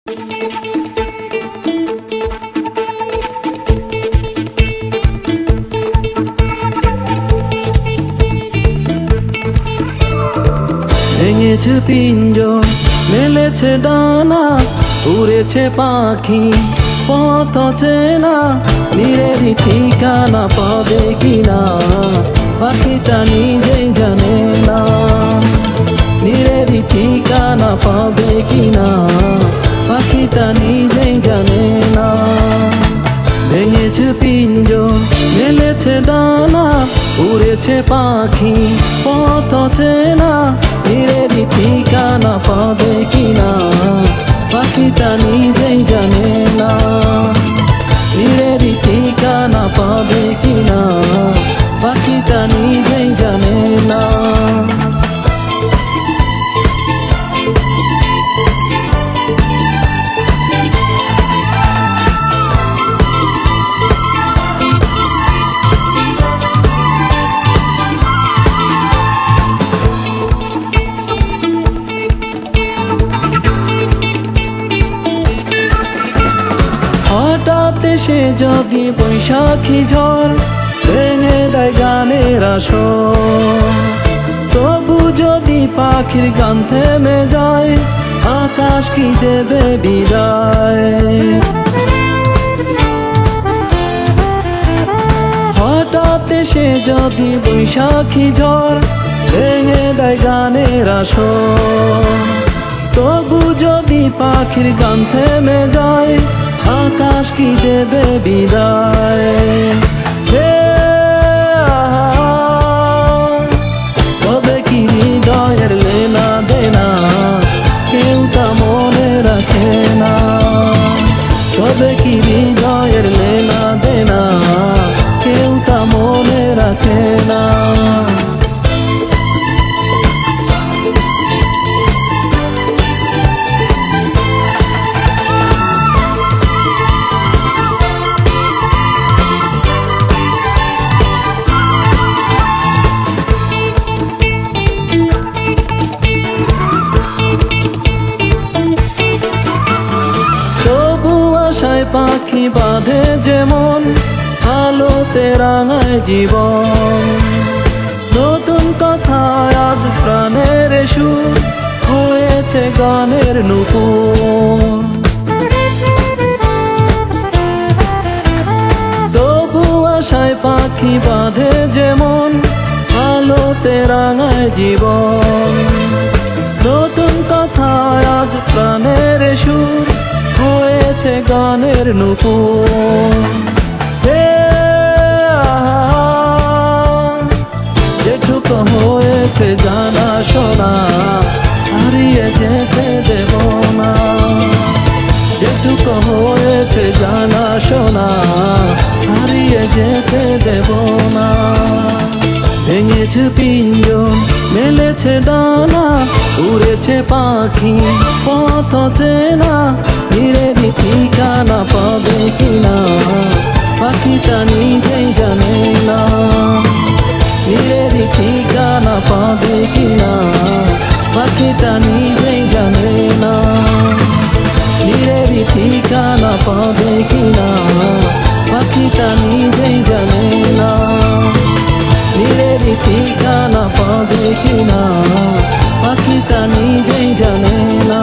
ভেঙেছে পিঞ্জর, মেলেছে ডানা, উড়েছে পাখি পথ চেনা, নিরেরই ঠিকানা পাবে কিনা পাখি তা নিজেই জানে না। নিরেরই ঠিকানা পাবে কিনা পাখি তা নিজেই জানে না। ভেঙেছে পিঞ্জর, মেলেছে ডানা, উড়েছে পাখি পথ চেনা, নিরেরই ঠিকানা পাবে কিনা পাখি তা নিজেই জানে না। নিরেরই ঠিকানা পাবে কিনা পাখি তা নিজেই জানে না। হঠাৎ এসে যদি বৈশাখী ঝড় ভেঙে দেয় গানের আসর, তবু যদি পাখির গান থেমে যায় আকাশ কি দেবে বিদায়। হঠাৎ এসে যদি বৈশাখী ঝড় ভেঙে দেয় গানের আসর, তবু যদি পাখির গান থেমে যায় আকাশ কি দেবে বিদায়। তবে কি হৃদয়ের লেনা দেনা কেউ তা মনে রাখে না। তবে কি হৃদয়ের লেনা দেনা কেউ তা মনে রাখে না। আশায় পাখি বাঁধে যেমন আলোতে রাঙায় জীবন, নতুন কথায় আজ প্রাণের সুর হয়েছে গানের নূপুর। তবু আশায় পাখি বাঁধে যেমন আলোতে রাঙায় জীবন, নতুন কথায় আজ প্রাণের সুর হয়েছে গানের নূপুর। যেটুকু হয়েছে জানা শোনা হারিয়ে যেতে দেব না। যেটুকু হয়েছে জানা শোনা হারিয়ে যেতে দেব না। ভেঙেছে পিঞ্জর, মেলেছে ডানা, উড়েছে পাখি পথ চেনা, নিরেরই ঠিকানা পাবে কিনা পাখি তা নিজেই জানে না। নিরেরই ঠিকানা পাবে কিনা পাখি তা নিজেই জানে না। নিরেরই ঠিকানা পাবে কিনা পাখি তা নিজেই জানে না। নিরেরই ঠিকানা পাবে কিনা পাখি তা নিজেই জানে না।